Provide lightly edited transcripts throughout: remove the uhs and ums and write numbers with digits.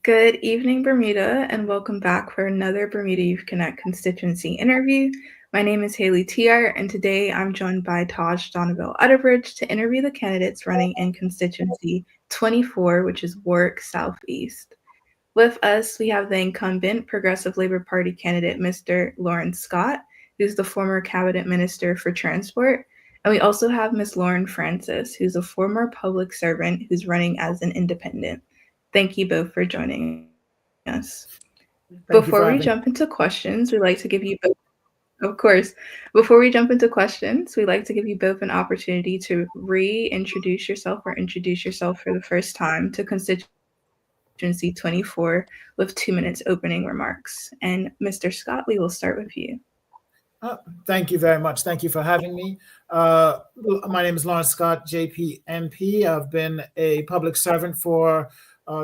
Good evening, Bermuda, and welcome back for another Bermuda Youth Connect constituency interview. My name is Haley Tiart, and today I'm joined by Taj Donovan Utterbridge to interview the candidates running in constituency 24, which is Warwick Southeast. With us, we have the incumbent Progressive Labor Party candidate, Mr. Lawrence Scott, who's the former cabinet minister for transport. And we also have Ms. Lauren Francis, who's a former public servant who's running as an independent. Thank you both for joining us. Before we jump Thank you into for having. questions, we'd like to give you both, of course, before we jump into questions, we'd like to give you both an opportunity to reintroduce yourself or introduce yourself for the first time to constituency 24 with 2 minutes opening remarks. And Mr. Scott, we will start with you. Thank you very much. Thank you for having me. My name is Lawrence Scott, JPMP. I've been a public servant for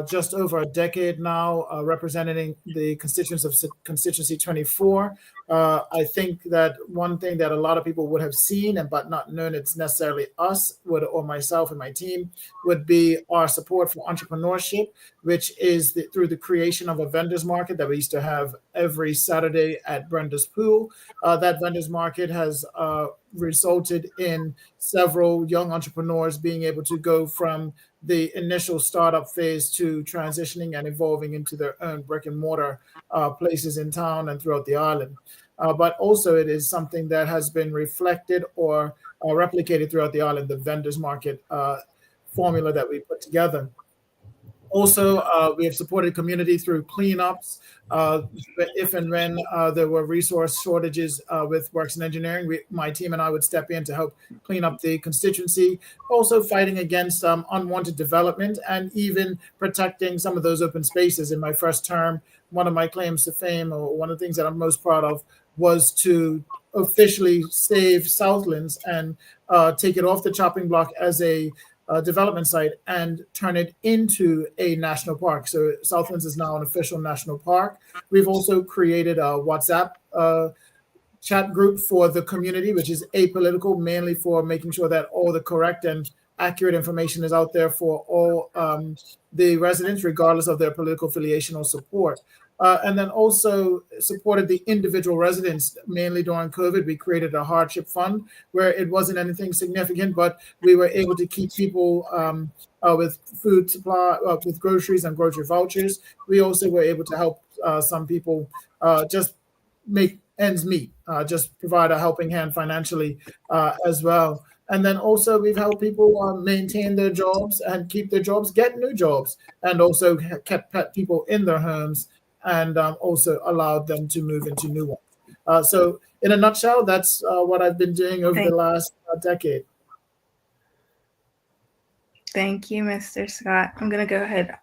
just over a decade now, representing the constituents of constituency 24. I think that one thing that a lot of people would have seen and but not known it's necessarily us or myself and my team would be our support for entrepreneurship, which is through the creation of a vendors market that we used to have every Saturday at Brenda's Pool. That vendors market has resulted in several young entrepreneurs being able to go from the initial startup phase to transitioning and evolving into their own brick and mortar places in town and throughout the island. But also it is something that has been reflected or replicated throughout the island, the vendors market formula that we put together. Also, we have supported community through cleanups. If and when there were resource shortages with works in engineering, my team and I would step in to help clean up the constituency. Also, fighting against unwanted development and even protecting some of those open spaces. In my first term, one of my claims to fame, or one of the things that I'm most proud of, was to officially save Southlands and take it off the chopping block as a development site and turn it into a national park. So Southlands is now an official national park. We've also created a WhatsApp chat group for the community, which is apolitical, mainly for making sure that all the correct and accurate information is out there for all the residents, regardless of their political affiliation or support. And then also supported the individual residents, mainly during COVID. We created a hardship fund where it wasn't anything significant, but we were able to keep people with food supply, with groceries and grocery vouchers. We also were able to help some people just make ends meet, just provide a helping hand financially as well. And then also we've helped people maintain their jobs and keep their jobs, get new jobs, and also kept people in their homes and also allowed them to move into new ones. So in a nutshell, that's what I've been doing over the last decade. Thank you, Mr. Scott. I'm going to go ahead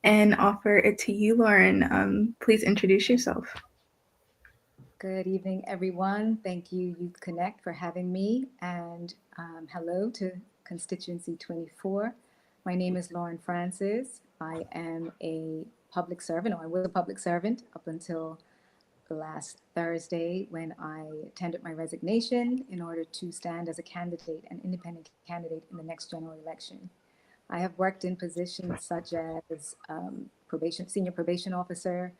and offer it to you, Lauren. Please introduce yourself. Good evening, everyone. Thank you, Youth Connect, for having me. And hello to Constituency 24. My name is Lauren Francis. I am a public servant, or I was a public servant up until last Thursday when I tendered my resignation in order to stand as a candidate, an independent candidate in the next general election. I have worked in positions such as senior probation officer,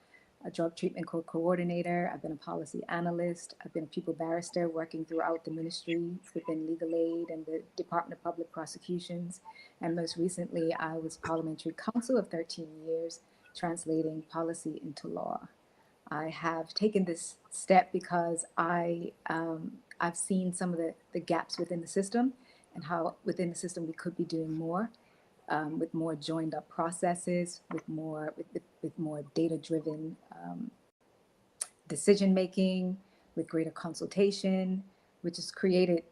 a drug treatment coordinator. I've been a policy analyst. I've been a pupil barrister working throughout the ministry within legal aid and the Department of Public Prosecutions. And most recently, I was parliamentary counsel of 13 years, translating policy into law. I have taken this step because I've seen some of the gaps within the system and how within the system we could be doing more. With more joined up processes, with more data-driven decision making, with greater consultation, which has created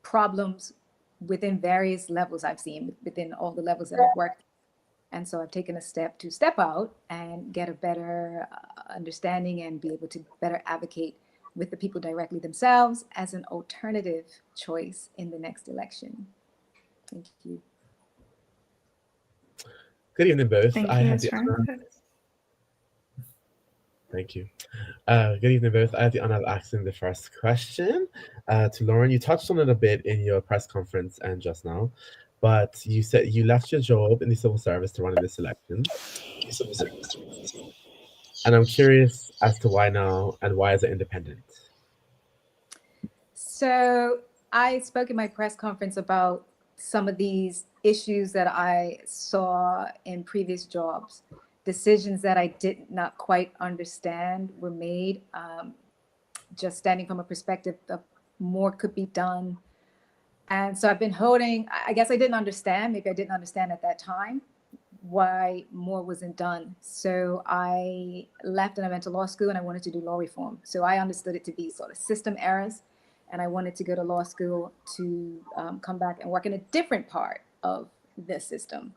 problems within various levels I've seen, within all the levels that I've worked. And so I've taken a step to step out and get a better understanding and be able to better advocate with the people directly themselves as an alternative choice in the next election. Thank you. Good evening, both. Thank I you, have Ms. the honor. Francis. Thank you. Good evening, both. I have the honor of asking the first question to Lauren. You touched on it a bit in your press conference and just now, but you said you left your job in the civil service to run in this election. And I'm curious as to why now and why is it independent? So I spoke in my press conference about some of these issues that I saw in previous jobs. Decisions that I did not quite understand were made, just standing from a perspective of more could be done. And so I've been holding, I guess I didn't understand, maybe I didn't understand at that time why more wasn't done. So I left and I went to law school and I wanted to do law reform. So I understood it to be sort of system errors. And I wanted to go to law school to come back and work in a different part of the system,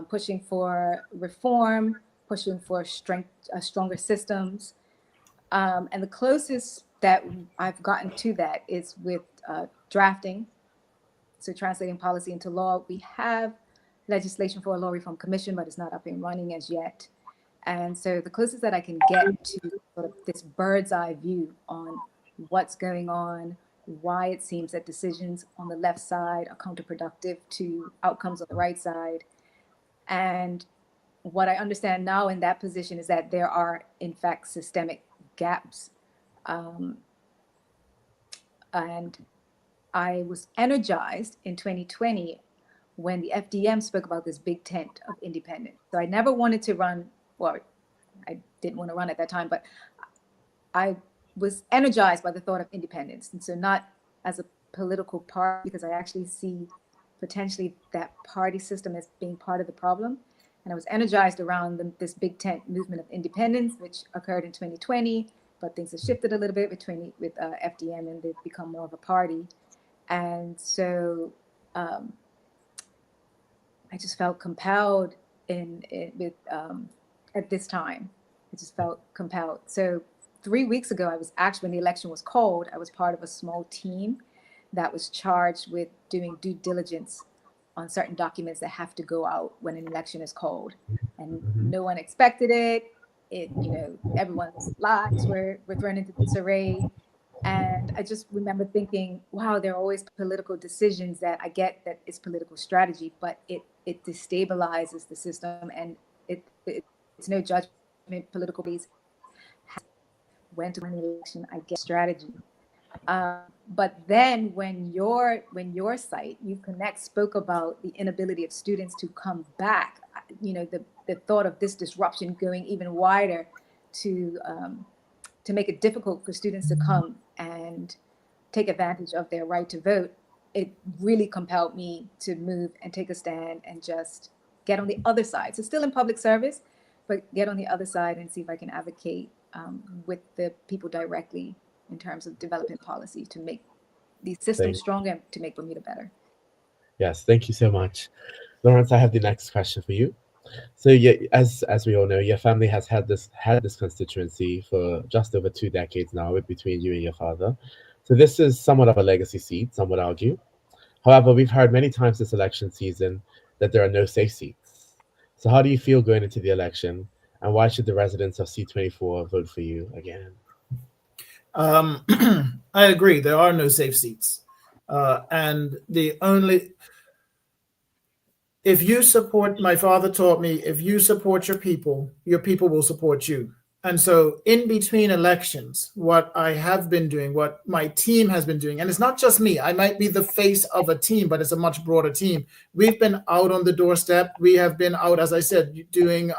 pushing for reform, pushing for stronger systems. And the closest that I've gotten to that is with drafting, so translating policy into law. We have legislation for a law reform commission, but it's not up and running as yet. And so the closest that I can get to sort of this bird's eye view on what's going on, why it seems that decisions on the left side are counterproductive to outcomes on the right side. And what I understand now in that position is that there are, in fact, systemic gaps. And I was energized in 2020 when the FDM spoke about this big tent of independence. So I never wanted to run, well, I didn't want to run at that time, but I was energized by the thought of independence. And so not as a political party, because I actually see potentially that party system as being part of the problem. And I was energized around this big tent movement of independence, which occurred in 2020, but things have shifted a little bit with FDM, and they've become more of a party. And so I just felt compelled at this time. I just felt compelled. So 3 weeks ago, I was actually, when the election was called, I was part of a small team that was charged with doing due diligence on certain documents that have to go out when an election is called. And no one expected it. Everyone's lives were thrown into disarray. And I just remember thinking, wow, there are always political decisions that I get that it's political strategy, but it destabilizes the system, and it's no judgment. Political base went to an election, I get strategy. But then when your site, Youth Connect, spoke about the inability of students to come back, the thought of this disruption going even wider to make it difficult for students to come and take advantage of their right to vote, it really compelled me to move and take a stand and just get on the other side. So still in public service, but get on the other side and see if I can advocate with the people directly in terms of development policy to make these systems stronger and to make Bermuda better. Yes, thank you so much. Lawrence, I have the next question for you. So yeah, as we all know, your family has had this constituency for just over 2 decades now, between you and your father. So this is somewhat of a legacy seat, some would argue. However, we've heard many times this election season that there are no safe seats. So how do you feel going into the election, and why should the residents of C24 vote for you again? I agree. There are no safe seats. And if you support, my father taught me, if you support your people will support you. And so in between elections, what I have been doing, what my team has been doing, and it's not just me, I might be the face of a team, but it's a much broader team. We've been out on the doorstep. We have been out, as I said, doing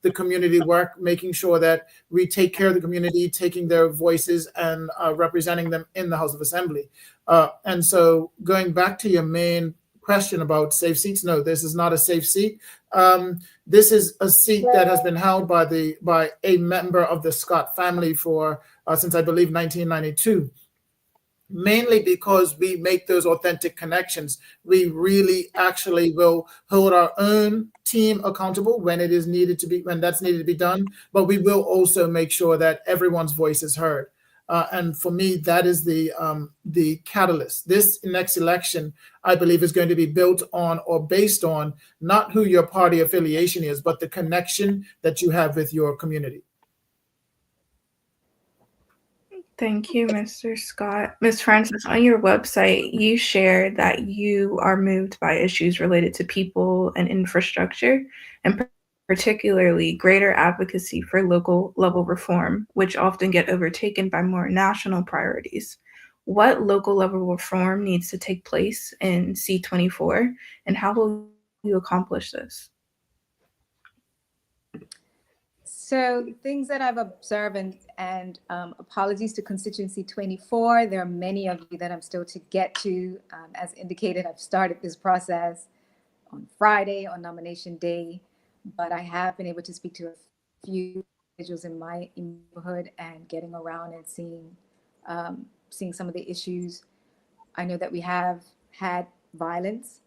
the community work, making sure that we take care of the community, taking their voices and representing them in the House of Assembly. And so going back to your main question about safe seats, no, this is not a safe seat. This is a seat that has been held by a member of the Scott family for since I believe 1992. Mainly because we make those authentic connections. We really actually will hold our own team accountable when that's needed to be done. But we will also make sure that everyone's voice is heard. And for me, that is the catalyst. This next election, I believe, is going to be built on or based on not who your party affiliation is, but the connection that you have with your community. Thank you, Mr. Scott. Ms. Francis, on your website, you shared that you are moved by issues related to people and infrastructure, and particularly greater advocacy for local level reform, which often get overtaken by more national priorities. What local level reform needs to take place in C24, and how will you accomplish this? So things that I've observed, and apologies to constituency 24. There are many of you that I'm still to get to. As indicated, I've started this process on Friday on nomination day, but I have been able to speak to a few individuals in my neighborhood and getting around and seeing some of the issues. I know that we have had violence,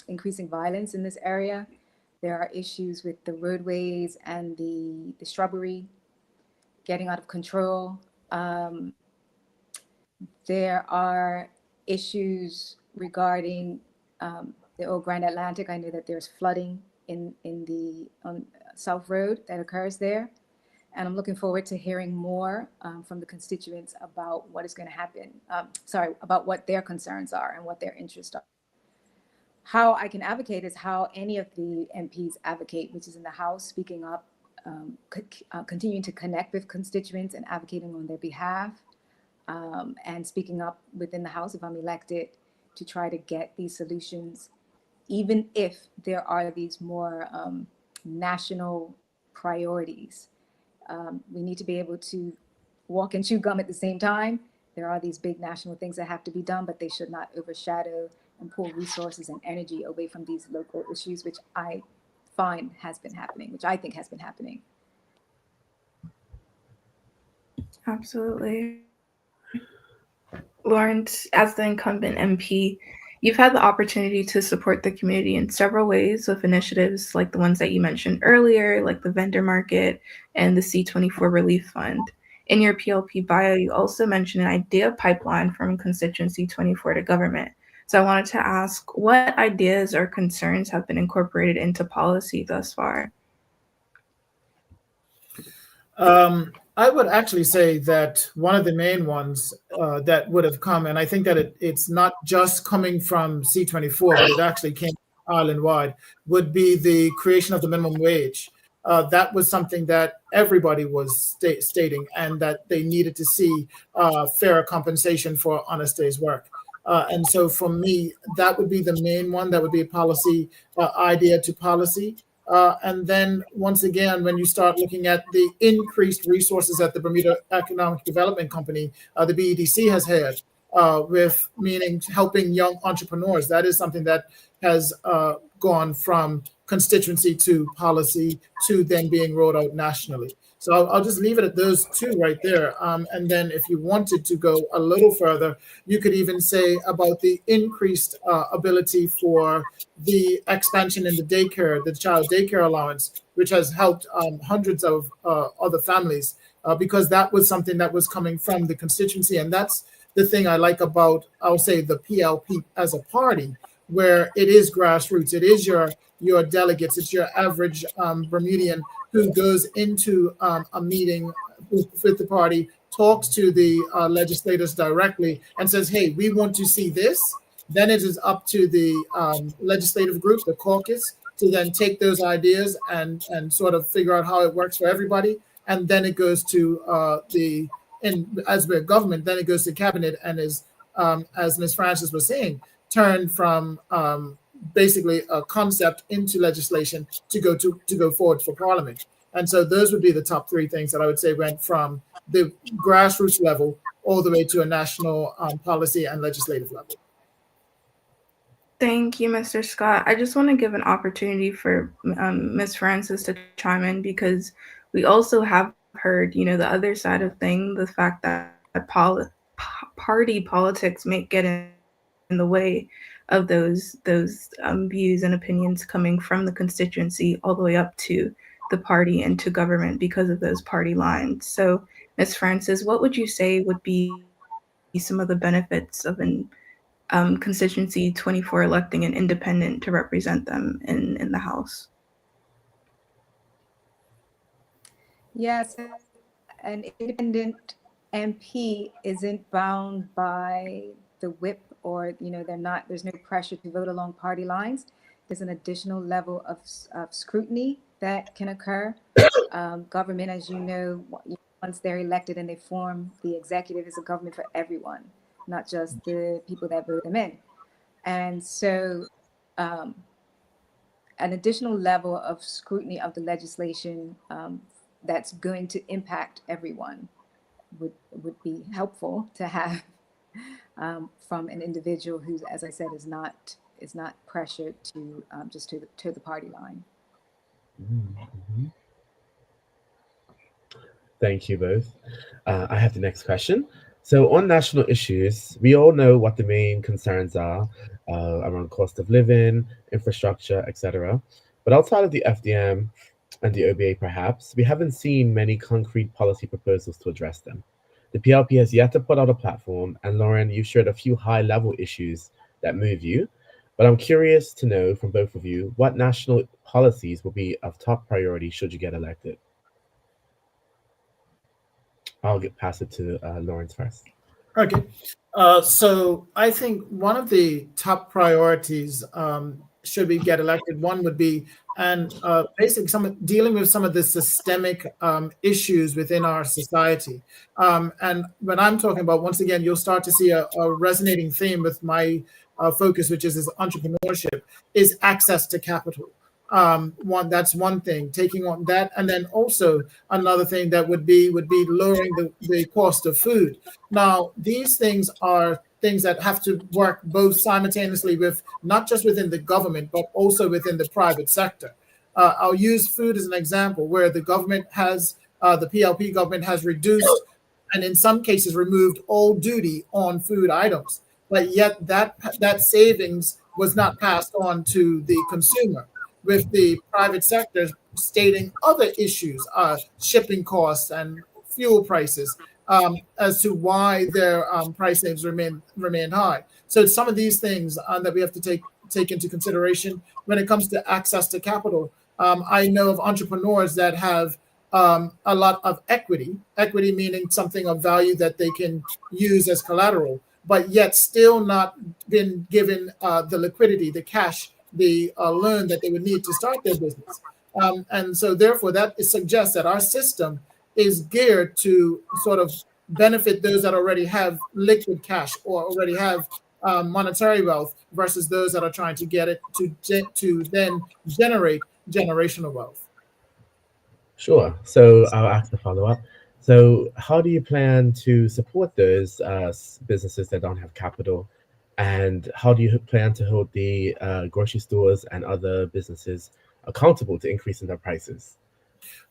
increasing violence in this area. There are issues with the roadways and the shrubbery getting out of control. There are issues regarding the old Grand Atlantic. I know that there's flooding in the South Road that occurs there. And I'm looking forward to hearing more from the constituents about what is going to happen. About what their concerns are and what their interests are. How I can advocate is how any of the MPs advocate, which is in the House, speaking up, continuing to connect with constituents and advocating on their behalf, and speaking up within the House if I'm elected to try to get these solutions, even if there are these more national priorities. We need to be able to walk and chew gum at the same time. There are these big national things that have to be done, but they should not overshadow and pull resources and energy away from these local issues, which I think has been happening. Absolutely. Lawrence, as the incumbent MP, you've had the opportunity to support the community in several ways with initiatives like the ones that you mentioned earlier, like the vendor market and the C24 Relief Fund. In your PLP bio, you also mentioned an idea pipeline from constituency 24 to government. So I wanted to ask, what ideas or concerns have been incorporated into policy thus far? I would actually say that one of the main ones that would have come, and I think that it's not just coming from C24, but it actually came island-wide, would be the creation of the minimum wage. That was something that everybody was stating, and that they needed to see fair compensation for honest day's work. And so for me, that would be the main one. That would be a policy idea to policy. And then once again, when you start looking at the increased resources that the Bermuda Economic Development Company, the BEDC, has had, with meaning helping young entrepreneurs, that is something that has gone from constituency to policy to then being rolled out nationally. So I'll just leave it at those two right there. And then if you wanted to go a little further, you could even say about the increased ability for the expansion in the child daycare allowance, which has helped hundreds of other families, because that was something that was coming from the constituency. And that's the thing I like about, I'll say, the PLP as a party, where it is grassroots. It is your delegates. It's your average Bermudian who goes into a meeting with the party, talks to the legislators directly, and says, "Hey, we want to see this." Then it is up to the legislative group, the caucus, to then take those ideas and sort of figure out how it works for everybody. And then it goes to as we're government, then it goes to cabinet and is, as Ms. Francis was saying, turned from basically a concept into legislation to go forward for Parliament. And so those would be the top three things that I would say went from the grassroots level all the way to a national policy and legislative level. Thank you, Mr. Scott. I just want to give an opportunity for Ms. Francis to chime in, because we also have heard, the other side of things, the fact that party politics may get in the way of those views and opinions coming from the constituency all the way up to the party and to government because of those party lines. So, Ms. Francis, what would you say would be some of the benefits of an constituency 24 electing an independent to represent them in the House? Yes, an independent MP isn't bound by the whip, or there's no pressure to vote along party lines. There's an additional level of scrutiny that can occur. Government, as you know, once they're elected and they form the executive, is a government for everyone, not just the people that vote them in. And so an additional level of scrutiny of the legislation that's going to impact everyone would be helpful to have from an individual who, as I said, is not pressured to just to the party line. Mm-hmm. Thank you both. I have the next question. So, on national issues, we all know what the main concerns are around cost of living, infrastructure, etc. But outside of the FDM and the OBA, perhaps, we haven't seen many concrete policy proposals to address them. The PLP has yet to put out a platform, and Lauren, you shared a few high level issues that move you. But I'm curious to know from both of you what national policies will be of top priority should you get elected. I'll pass it to Lawrence first. Okay. So I think one of the top priorities, should we get elected, one would be, and basically dealing with some of the systemic issues within our society. And when I'm talking about, once again, you'll start to see a resonating theme with my focus, which is entrepreneurship, is access to capital. That's one thing, taking on that, and then also another thing that would be lowering the cost of food. Now, these things are things that have to work both simultaneously with not just within the government, but also within the private sector. I'll use food as an example, where the government has, the PLP government has reduced and in some cases removed all duty on food items, but yet that savings was not passed on to the consumer, with the private sector stating other issues, shipping costs and fuel prices, as to why their prices remain high. So some of these things that we have to take into consideration when it comes to access to capital. I know of entrepreneurs that have a lot of equity meaning something of value that they can use as collateral, but yet still not been given the liquidity, the cash, the loan that they would need to start their business. And so therefore that suggests that our system is geared to sort of benefit those that already have liquid cash or already have monetary wealth, versus those that are trying to get it to then generate generational wealth. Sure. So I'll ask the follow up. So, how do you plan to support those businesses that don't have capital? And how do you plan to hold the grocery stores and other businesses accountable to increasing their prices?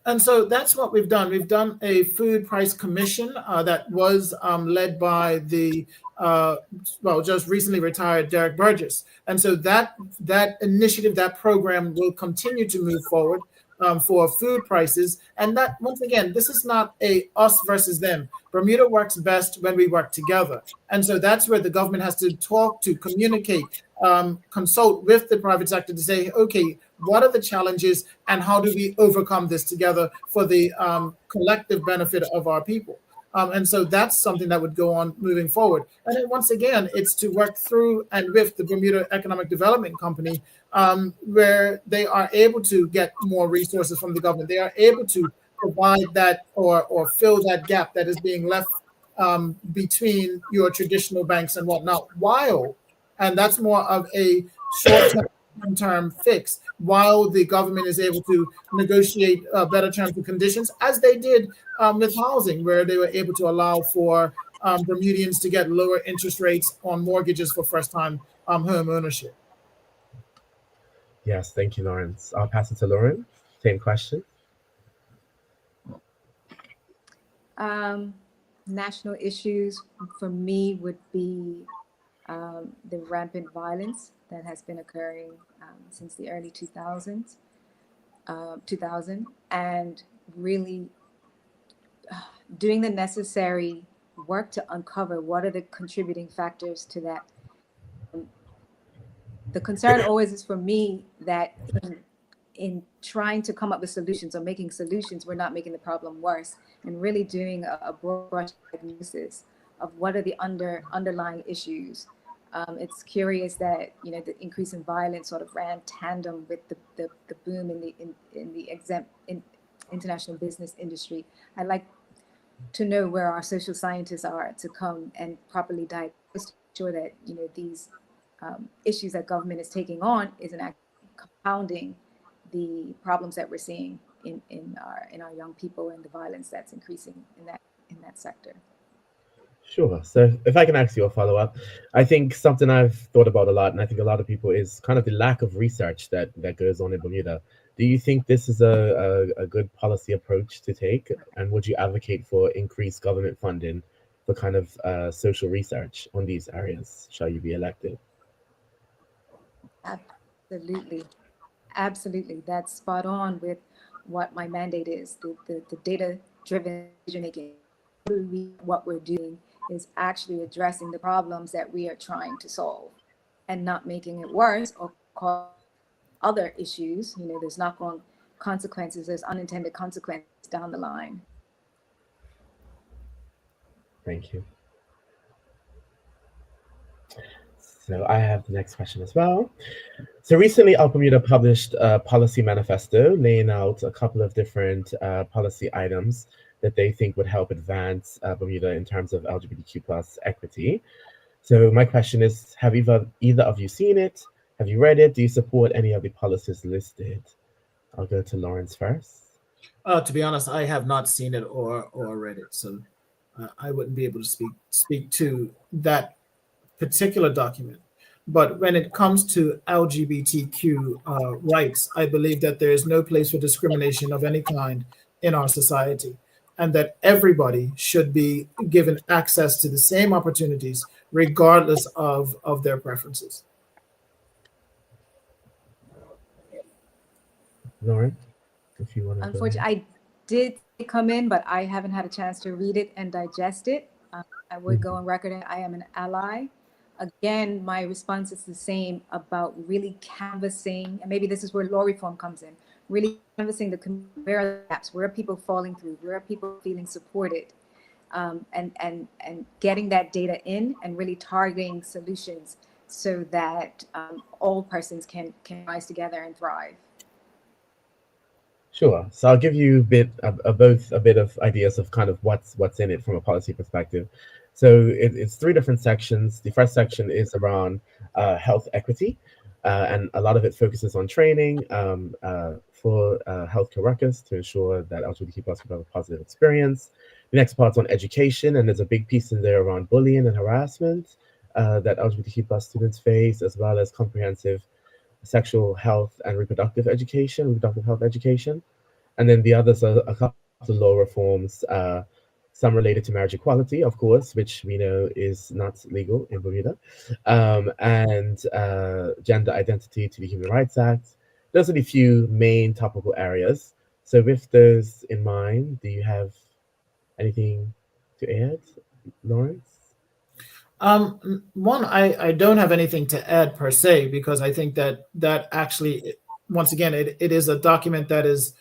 And so that's what we've done. We've done a food price commission that was led by the just recently retired Derek Burgess. And so that initiative, that program will continue to move forward for food prices. And that, once again, this is not a us versus them. Bermuda works best when we work together. And so that's where the government has to talk, to communicate, consult with the private sector to say, okay, what are the challenges and how do we overcome this together for the collective benefit of our people? And so that's something that would go on moving forward. And then once again, it's to work through and with the Bermuda Economic Development Company, where they are able to get more resources from the government. They are able to provide that or fill that gap that is being left between your traditional banks and whatnot, and that's more of a short-term fix, while the government is able to negotiate better terms and conditions, as they did with housing, where they were able to allow for Bermudians to get lower interest rates on mortgages for first-time home ownership. Yes, thank you, Lawrence. I'll pass it to Lauren. Same question. National issues for me would be the rampant violence that has been occurring since the early 2000, and really doing the necessary work to uncover what are the contributing factors to that. The concern always is for me that in trying to come up with solutions or making solutions, we're not making the problem worse, and really doing a broad brush diagnosis of what are the underlying issues. It's curious that the increase in violence sort of ran tandem with the boom in the international business industry. I'd like to know where our social scientists are to come and properly diagnose to ensure that these issues that government is taking on isn't actually compounding the problems that we're seeing in our young people and the violence that's increasing in that sector. Sure. So if I can ask you a follow up, I think something I've thought about a lot, and I think a lot of people, is kind of the lack of research that goes on in Bermuda. Do you think this is a good policy approach to take? And would you advocate for increased government funding for kind of social research on these areas? Shall you be elected? Absolutely. Absolutely. That's spot on with what my mandate is, the data-driven decision making. What we're doing is actually addressing the problems that we are trying to solve and not making it worse or cause other issues. There's knock-on consequences, there's unintended consequences down the line. Thank you. So I have the next question as well. So recently, Al Bermuda published a policy manifesto laying out a couple of different policy items that they think would help advance Bermuda in terms of LGBTQ plus equity. So my question is, have either of you seen it? Have you read it? Do you support any of the policies listed? I'll go to Lawrence first. To be honest, I have not seen it or read it, so I wouldn't be able to speak to that particular document. But when it comes to LGBTQ rights, I believe that there is no place for discrimination of any kind in our society, and that everybody should be given access to the same opportunities, regardless of their preferences. Lauren, if you want to go ahead. Unfortunately, I did come in, but I haven't had a chance to read it and digest it. I would go on record and I am an ally. Again, my response is the same about really canvassing, and maybe this is where law reform comes in, really canvassing where are the gaps, where are people falling through, where are people feeling supported, and getting that data in and really targeting solutions so that all persons can rise together and thrive. Sure. So I'll give you both a bit of ideas of kind of what's in it from a policy perspective. So it's three different sections. The first section is around health equity, and a lot of it focuses on training for healthcare workers to ensure that LGBTQ plus people have a positive experience. The next part's on education, and there's a big piece in there around bullying and harassment that LGBTQ plus students face, as well as comprehensive sexual health and reproductive health education. And then the others are a couple of law reforms, some related to marriage equality, of course, which we know is not legal in Bermuda, and gender identity to the Human Rights Act. Those are the few main topical areas. So with those in mind, do you have anything to add, Lawrence? One, I don't have anything to add per se, because I think that actually, once again, it is a document that is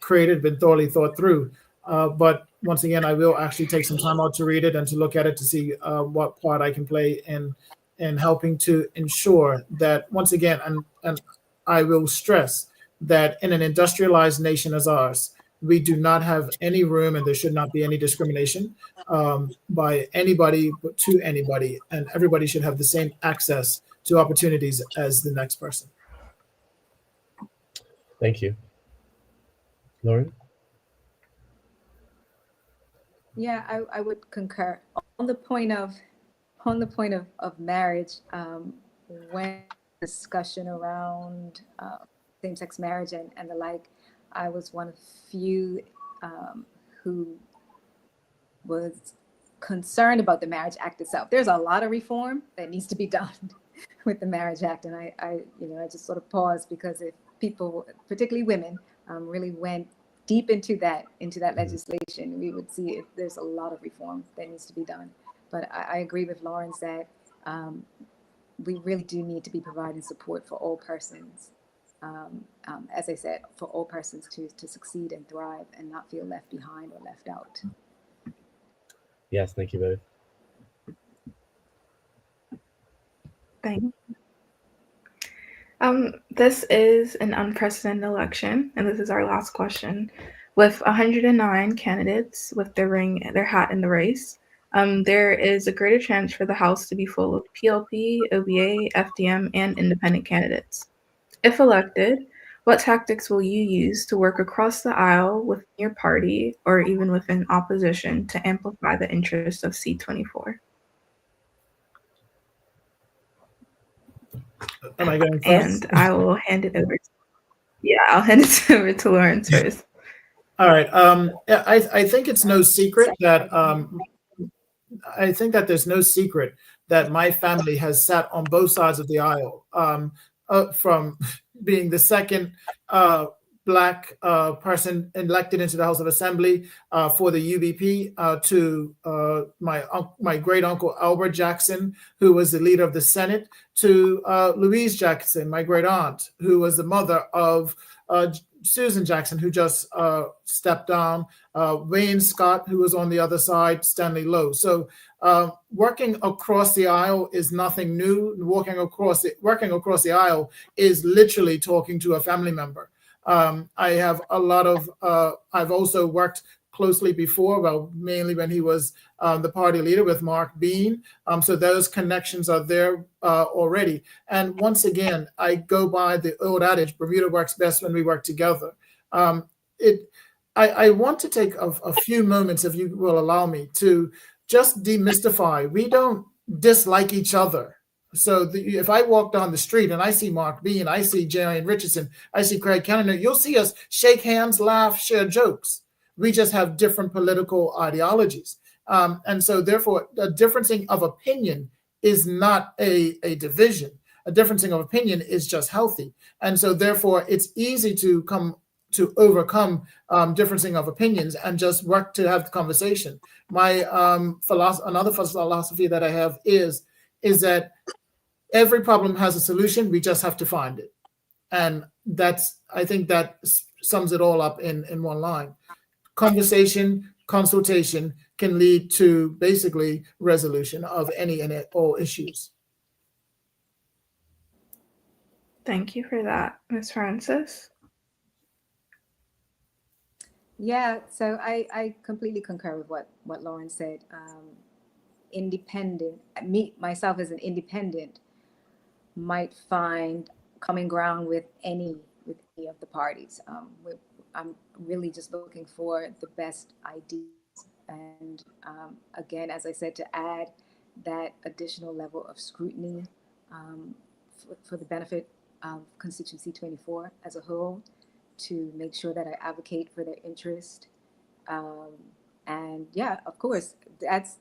created, been thoroughly thought through. But once again, I will actually take some time out to read it and to look at it to see what part I can play in helping to ensure that, once again, and I will stress that in an industrialized nation as ours, we do not have any room, and there should not be any discrimination by anybody to anybody, and everybody should have the same access to opportunities as the next person. Thank you. Lauren? Yeah, I would concur on the point of marriage. When discussion around same-sex marriage and the like, I was one of few who was concerned about the Marriage Act itself. There's a lot of reform that needs to be done with the Marriage Act, and I just sort of paused, because if people, particularly women, really went deep into that legislation, we would see if there's a lot of reform that needs to be done. But I agree with Lawrence that we really do need to be providing support for all persons. as I said, for all persons to succeed and thrive and not feel left behind or left out. Yes, thank you both. Thank you. This is an unprecedented election, and this is our last question. With 109 candidates with their hat in the race, there is a greater chance for the House to be full of PLP, OBA, FDM, and independent candidates. If elected, what tactics will you use to work across the aisle within your party or even within opposition to amplify the interests of C24? Am I going And first? I will hand it over. I'll hand it over to Lawrence first. All right. I think it's no secret that there's no secret that my family has sat on both sides of the aisle, from being the second Black person elected into the House of Assembly for the UBP to my great uncle Albert Jackson, who was the leader of the Senate, to Louise Jackson, my great aunt, who was the mother of Susan Jackson, who just stepped down, Wayne Scott, who was on the other side, Stanley Lowe. So working across the aisle is nothing new. Working across the aisle is literally talking to a family member. I have a lot of, I've also worked closely before, well, mainly when he was the party leader with Mark Bean. So those connections are there already. And once again, I go by the old adage, Bermuda works best when we work together. I want to take a few moments, if you will allow me, to just demystify. We don't dislike each other. So if I walk down the street and I see Mark Bean, I see Jarian Richardson, I see Craig Cannon, you'll see us shake hands, laugh, share jokes. We just have different political ideologies. And so therefore, a differencing of opinion is not a division. A differencing of opinion is just healthy. And so therefore, it's easy to overcome differencing of opinions and just work to have the conversation. My another philosophy that I have is that every problem has a solution. We just have to find it. And I think that sums it all up in one line. Conversation, consultation can lead to basically resolution of any and all issues. Thank you for that, Ms. Francis. Yeah, so I completely concur with what Lauren said. Independent, me myself as an independent might find common ground with any of the parties. I'm really just looking for the best ideas, and again, as I said, to add that additional level of scrutiny for the benefit of constituency 24 as a whole, to make sure that I advocate for their interest. And yeah, of course, that's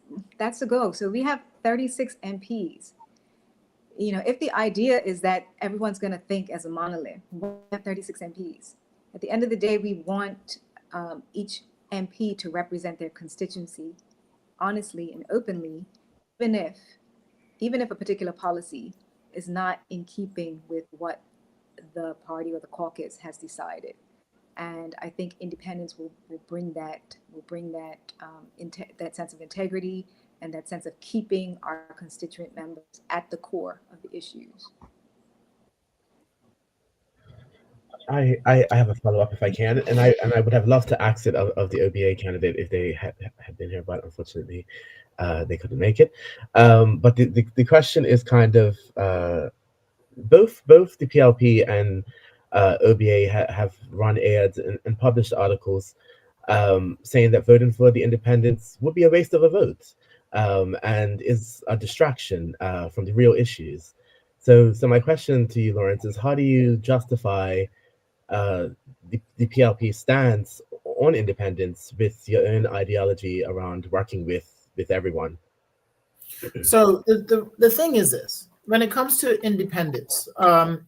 the goal. So we have 36 MPs. You know, if the idea is that everyone's going to think as a monolith, we have 36 MPs. At the end of the day, we want each MP to represent their constituency honestly and openly, even if a particular policy is not in keeping with what the party or the caucus has decided. And I think independence will bring that that sense of integrity and that sense of keeping our constituent members at the core of the issues. I have a follow up if I can, and I would have loved to ask it of the OBA candidate if they had been here, but unfortunately they couldn't make it. But the question is kind of both the PLP and OBA have run ads and published articles saying that voting for the independents would be a waste of a vote and is a distraction from the real issues. So my question to you, Lawrence, is how do you justify the PLP stance on independence with your own ideology around working with everyone? So the thing is this: when it comes to independence,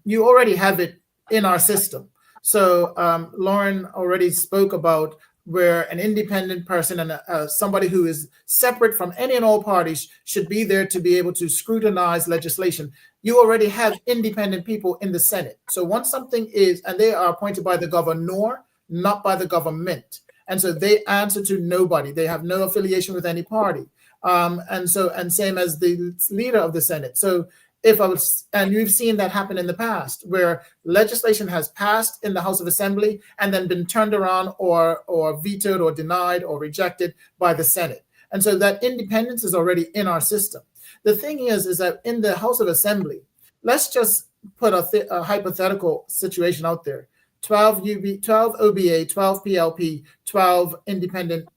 you already have it in our system. So Lauren already spoke about where an independent person and somebody who is separate from any and all parties should be there to be able to scrutinize legislation. You already have independent people in the Senate. So once something is, and they are appointed by the governor, not by the government. And so they answer to nobody. They have no affiliation with any party. And same as the leader of the Senate. So if I was, and we've seen that happen in the past, where legislation has passed in the House of Assembly and then been turned around or vetoed or denied or rejected by the Senate. And so that independence is already in our system. The thing is that in the House of Assembly, let's just put a hypothetical situation out there. 12 OBA, 12 PLP, 12 independent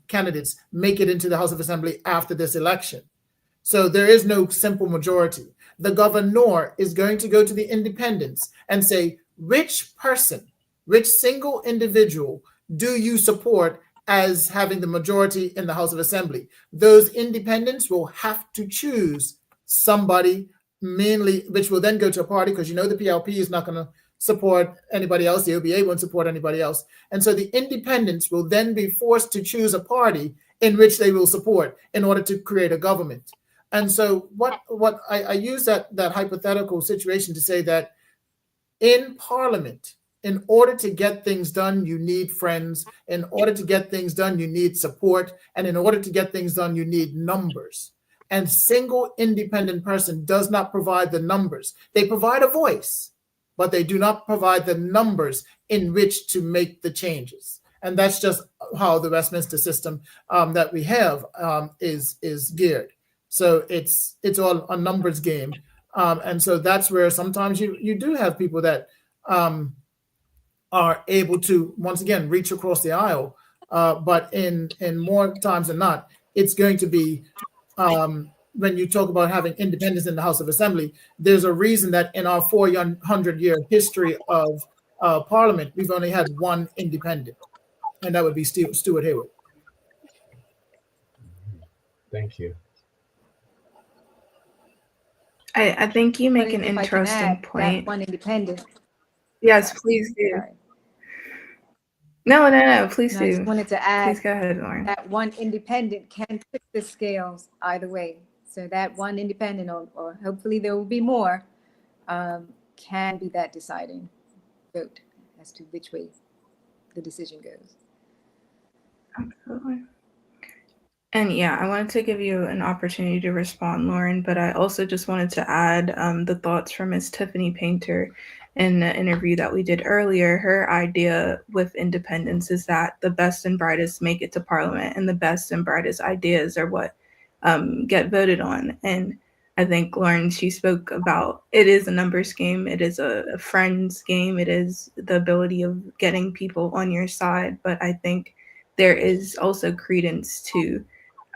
candidates make it into the House of Assembly after this election. So there is no simple majority. The governor is going to go to the independents and say, which person, which single individual do you support as having the majority in the House of Assembly? Those independents will have to choose somebody, mainly, which will then go to a party, because the PLP is not going to support anybody else. The OBA won't support anybody else. And so the independents will then be forced to choose a party in which they will support in order to create a government. And so what I use that hypothetical situation to say that in Parliament, in order to get things done, you need friends. In order to get things done, you need support. And in order to get things done, you need numbers. And single independent person does not provide the numbers. They provide a voice, but they do not provide the numbers in which to make the changes. And that's just how the Westminster system that we have is geared. So it's all a numbers game. And so that's where sometimes you do have people that are able to, once again, reach across the aisle. But in more times than not, it's going to be, when you talk about having independence in the House of Assembly, there's a reason that in our 400-year history of Parliament, we've only had one independent, and that would be Stuart Hayward. Thank you. I think you make But an if I can interesting add, point. that one independent. Yes, please do. Sorry. No, please No, I do. just wanted to add Please go ahead, Lauren. that one independent can tip the scales either way. So that one independent, or hopefully there will be more, can be that deciding vote as to which way the decision goes. Absolutely. And yeah, I wanted to give you an opportunity to respond, Lauren, but I also just wanted to add the thoughts from Ms. Tiffany Painter in the interview that we did earlier. Her idea with independence is that the best and brightest make it to Parliament, and the best and brightest ideas are what get voted on. And I think, Lauren, she spoke about it is a numbers game. It is a friends game. It is the ability of getting people on your side. But I think there is also credence to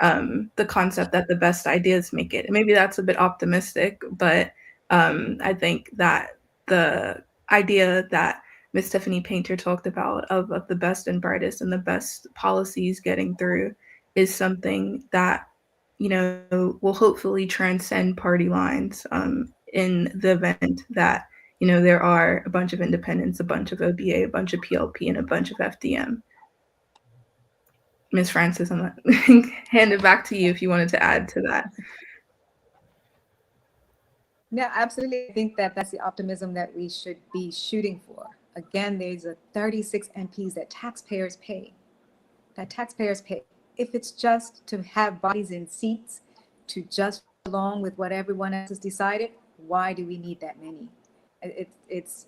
the concept that the best ideas make it. And maybe that's a bit optimistic, but I think that the idea that Ms. Tiffany Painter talked about of the best and brightest and the best policies getting through is something that, will hopefully transcend party lines in the event that, there are a bunch of independents, a bunch of OBA, a bunch of PLP, and a bunch of FDM. Ms. Francis, I'm going to hand it back to you if you wanted to add to that. No, absolutely. I think that's the optimism that we should be shooting for. Again, there's a 36 MPs that taxpayers pay. If it's just to have bodies in seats to just along with what everyone else has decided, why do we need that many? It's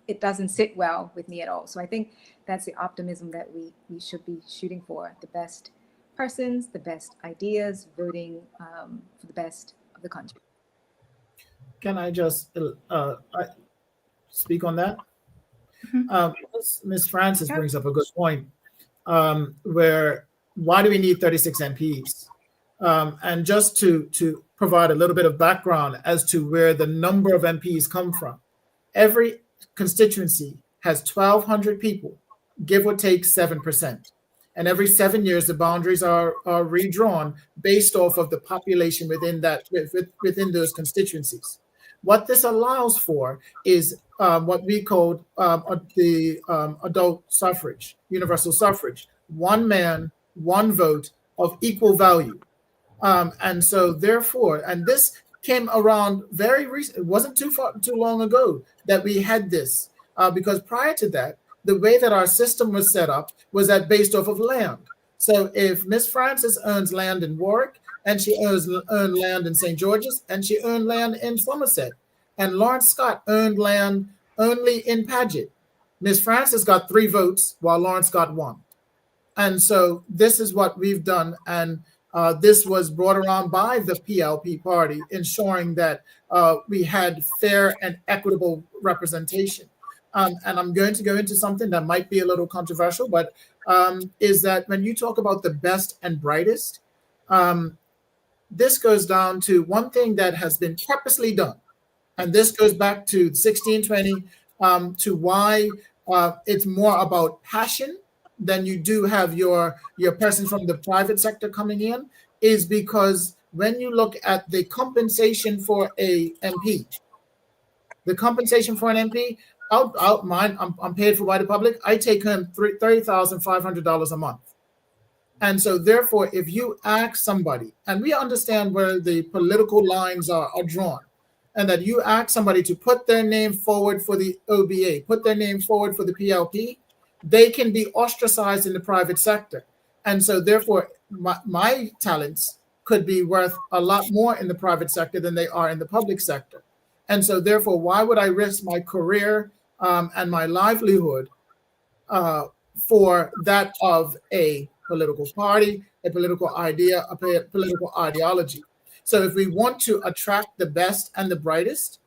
it doesn't sit well with me at all. So I think that's the optimism that we should be shooting for. The best persons, the best ideas, voting for the best of the country. Can I just speak on that? Ms. Francis brings up a good point, where why do we need 36 MPs? And just to provide a little bit of background as to where the number of MPs come from. Every constituency has 1,200 people, give or take 7%. And every 7 years, the boundaries are redrawn based off of the population within those constituencies. What this allows for is what we call the adult suffrage, universal suffrage, one man, one vote of equal value. And so therefore, and this came around very recent. It wasn't too long ago that we had this, because prior to that, the way that our system was set up was that based off of land. So if Miss Francis earns land in Warwick, and she earned land in St. George's, and she earned land in Somerset, and Lawrence Scott earned land only in Paget, Miss Francis got 3 votes while Lawrence got 1. And so this is what we've done. And this was brought around by the PLP party, ensuring that we had fair and equitable representation. And I'm going to go into something that might be a little controversial, but is that when you talk about the best and brightest, this goes down to one thing that has been purposely done. And this goes back to 1620, to why it's more about passion than you do have your person from the private sector coming in, is because when you look at the compensation for a MP, the compensation for an MP, I'm paid for by the public. I take home $30,500 a month. And so therefore, if you ask somebody, and we understand where the political lines are drawn, and that you ask somebody to put their name forward for the OBA, put their name forward for the PLP, they can be ostracized in the private sector. And so therefore, my talents could be worth a lot more in the private sector than they are in the public sector. And so therefore, why would I risk my career and my livelihood for that of a political party, a political idea, a political ideology? So if we want to attract the best and the brightest,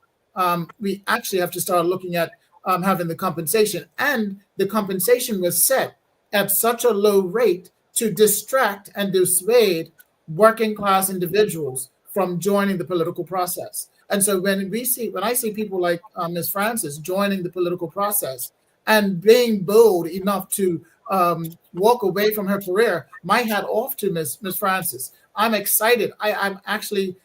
we actually have to start looking at having the compensation. And the compensation was set at such a low rate to distract and dissuade working class individuals from joining the political process. And so when I see people like Ms. Francis joining the political process and being bold enough to walk away from her career, my hat off to Ms. Francis. I'm excited. I'm actually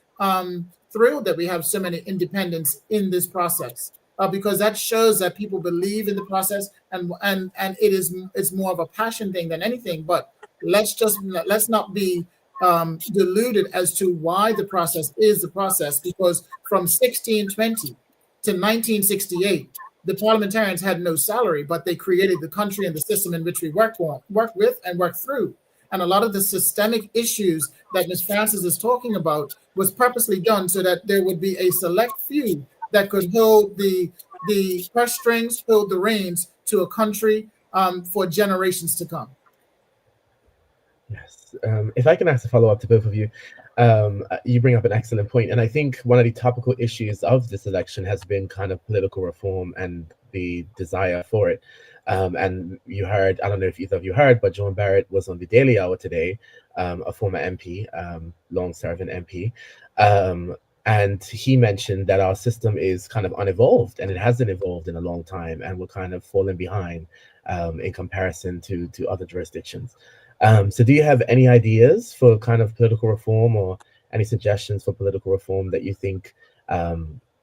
thrilled that we have so many independents in this process, because that shows that people believe in the process, and it's more of a passion thing than anything. But let's not be deluded as to why the process is the process, because from 1620 to 1968, the parliamentarians had no salary, but they created the country and the system in which we work with and work through. And a lot of the systemic issues that Ms. Francis is talking about was purposely done so that there would be a select few that could hold the purse strings, hold the reins to a country for generations to come. Yes. If I can ask a follow-up to both of you, you bring up an excellent point. And I think one of the topical issues of this election has been kind of political reform and the desire for it. And you heard, I don't know if either of you heard, but John Barrett was on the Daily Hour today, a former MP, long-serving MP. And he mentioned that our system is kind of unevolved, and it hasn't evolved in a long time, and we're kind of falling behind in comparison to other jurisdictions. So do you have any ideas for kind of political reform, or any suggestions for political reform that you think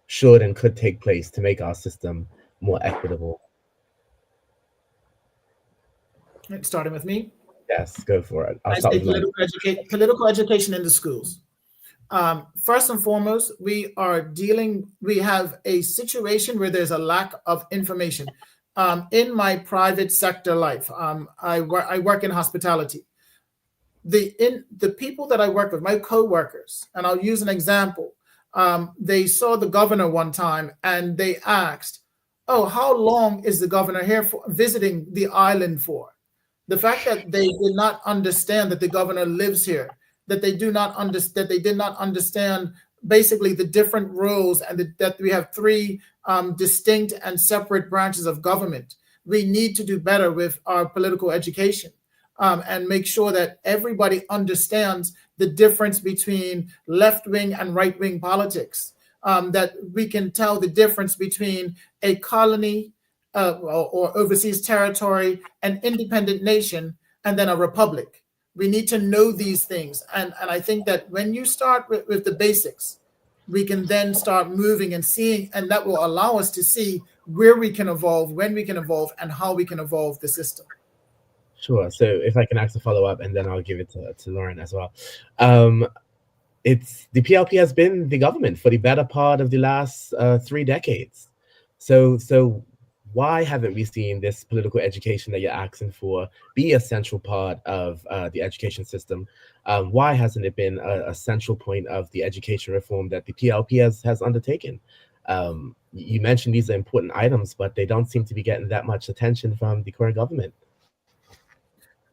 should and could take place to make our system more equitable? Starting with me? Yes, go for it. I say political education in the schools. First and foremost, we have a situation where there's a lack of information. In my private sector life, I work in hospitality. The people that I work with, my co-workers, and I'll use an example. They saw the governor one time and they asked, "Oh, how long is the governor here for visiting the island for?" The fact that they did not understand that the governor lives here, that they did not understand basically the different roles, and that we have 3 distinct and separate branches of government. We need to do better with our political education, and make sure that everybody understands the difference between left-wing and right-wing politics, that we can tell the difference between a colony or overseas territory, an independent nation, and then a republic. We need to know these things. And I think that when you start with the basics, we can then start moving and seeing, and that will allow us to see where we can evolve, when we can evolve, and how we can evolve the system. Sure. So if I can ask a follow up, and then I'll give it to Lauren as well. Um, it's the PLP has been the government for the better part of the last 3 decades. So why haven't we seen this political education that you're asking for be a central part of the education system? Why hasn't it been a central point of the education reform that the PLP has undertaken? You mentioned these are important items, but they don't seem to be getting that much attention from the current government.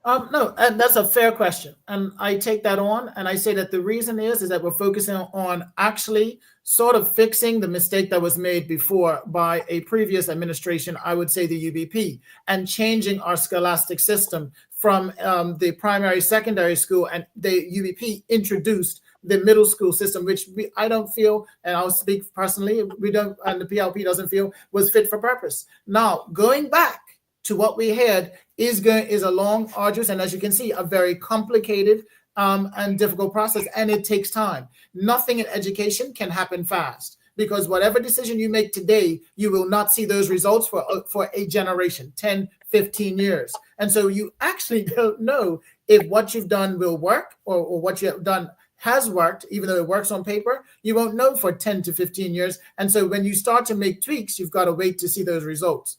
No, and that's a fair question, and I take that on, and I say that the reason is that we're focusing on actually sort of fixing the mistake that was made before by a previous administration, I would say the UBP, and changing our scholastic system from the primary, secondary school, and the UBP introduced the middle school system, which I don't feel, and I'll speak personally, we don't, and the PLP doesn't feel was fit for purpose. Now, going back to what we had is a long, arduous, and as you can see, a very complicated and difficult process, and it takes time. Nothing in education can happen fast, because whatever decision you make today, you will not see those results for a generation, 10, 15 years. And so you actually don't know if what you've done will work, or what you have done has worked, even though it works on paper. You won't know for 10 to 15 years. And so when you start to make tweaks, you've got to wait to see those results.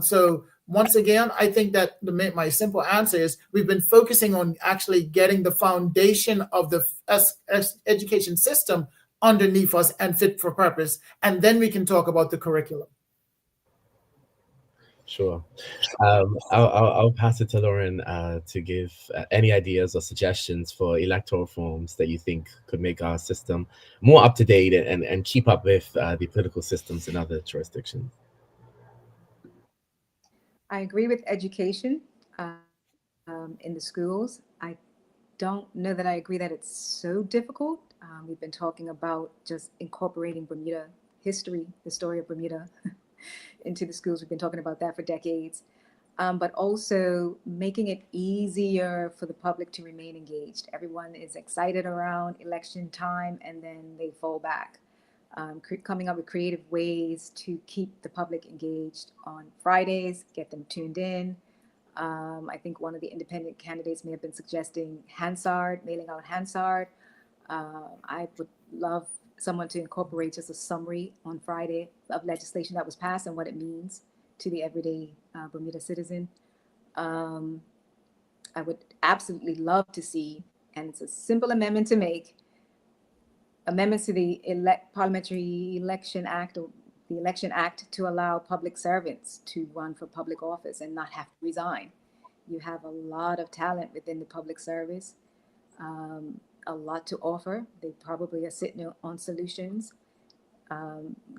So once again, I think that my simple answer is we've been focusing on actually getting the foundation of the education system underneath us and fit for purpose, and then we can talk about the curriculum. Sure. I'll pass it to Lauren to give any ideas or suggestions for electoral reforms that you think could make our system more up to date and keep up with the political systems in other jurisdictions. I agree with education in the schools. I don't know that I agree that it's so difficult. We've been talking about just incorporating Bermuda history, the story of Bermuda, into the schools. We've been talking about that for decades. But also making it easier for the public to remain engaged. Everyone is excited around election time, and then they fall back. Coming up with creative ways to keep the public engaged on Fridays, get them tuned in. I think one of the independent candidates may have been suggesting Hansard, mailing out Hansard. I would love someone to incorporate just a summary on Friday of legislation that was passed and what it means to the everyday Bermuda citizen. I would absolutely love to see, and it's a simple amendment to make, amendments to the Parliamentary Election Act, or the Election Act, to allow public servants to run for public office and not have to resign. You have a lot of talent within the public service, a lot to offer. They probably are sitting on solutions.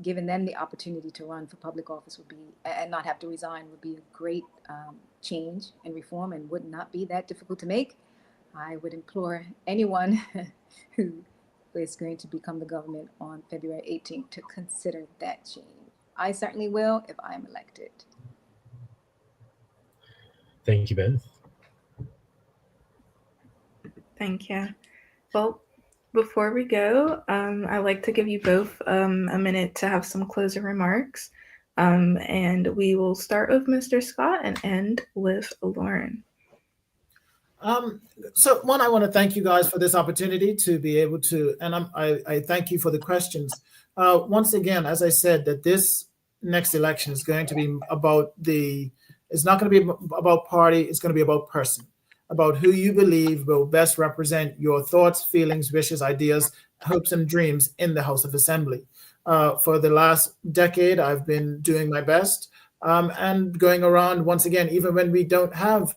Giving them the opportunity to run for public office would be, and not have to resign, would be a great change and reform, and would not be that difficult to make. I would implore anyone who is going to become the government on February 18th to consider that change. I certainly will if I'm elected. Thank you both. Thank you. Well, before we go, I'd like to give you both a minute to have some closing remarks. And we will start with Mr. Scott and end with Lauren. So one, I want to thank you guys for this opportunity to be able to, and I thank you for the questions. Once again, as I said, that this next election is going to be about it's not going to be about party, it's going to be about person, about who you believe will best represent your thoughts, feelings, wishes, ideas, hopes, and dreams in the House of Assembly. For the last decade, I've been doing my best and going around, once again, even when we don't have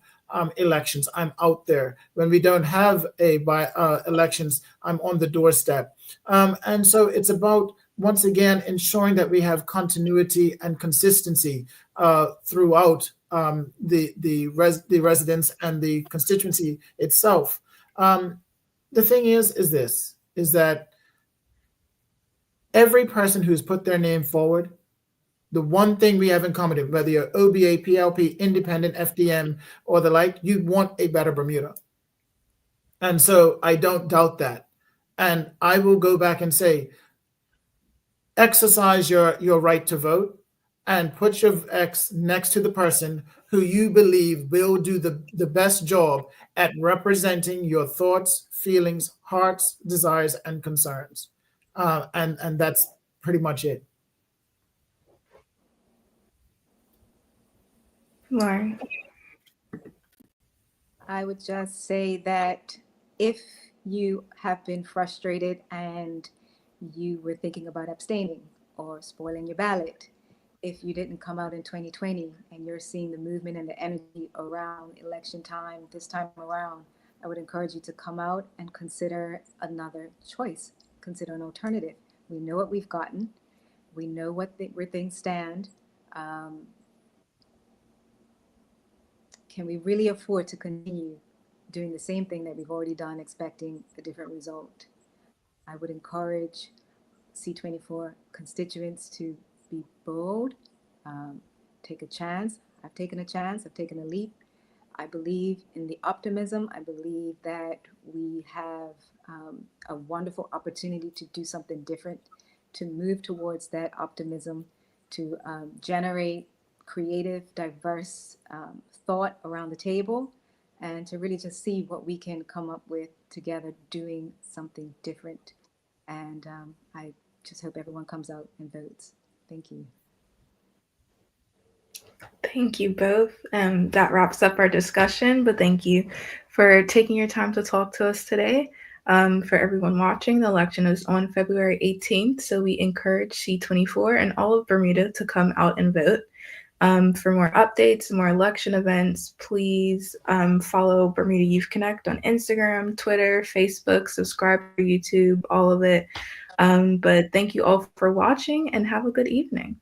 elections, I'm out there. When we don't have elections, I'm on the doorstep. And so it's about, once again, ensuring that we have continuity and consistency throughout the residents and the constituency itself. The thing is that every person who's put their name forward, the one thing we have in common, whether you're OBA, PLP, independent, FDM, or the like, you want a better Bermuda. And so I don't doubt that. And I will go back and say, exercise your right to vote and put your X next to the person who you believe will do the best job at representing your thoughts, feelings, hearts, desires, and concerns. And that's pretty much it. Lauren. I would just say that if you have been frustrated and you were thinking about abstaining or spoiling your ballot, if you didn't come out in 2020 and you're seeing the movement and the energy around election time this time around, I would encourage you to come out and consider another choice, consider an alternative. We know what we've gotten, we know where things stand. Can we really afford to continue doing the same thing that we've already done, expecting a different result? I would encourage C24 constituents to be bold, take a chance. I've taken a chance, I've taken a leap. I believe in the optimism. I believe that we have a wonderful opportunity to do something different, to move towards that optimism, to generate creative, diverse thought around the table, and to really just see what we can come up with together doing something different. And I just hope everyone comes out and votes. Thank you. Thank you both. That wraps up our discussion, but thank you for taking your time to talk to us today. For everyone watching, the election is on February 18th, so we encourage C24 and all of Bermuda to come out and vote. For more updates, more election events, please follow Bermuda Youth Connect on Instagram, Twitter, Facebook, subscribe to YouTube, all of it. But thank you all for watching and have a good evening.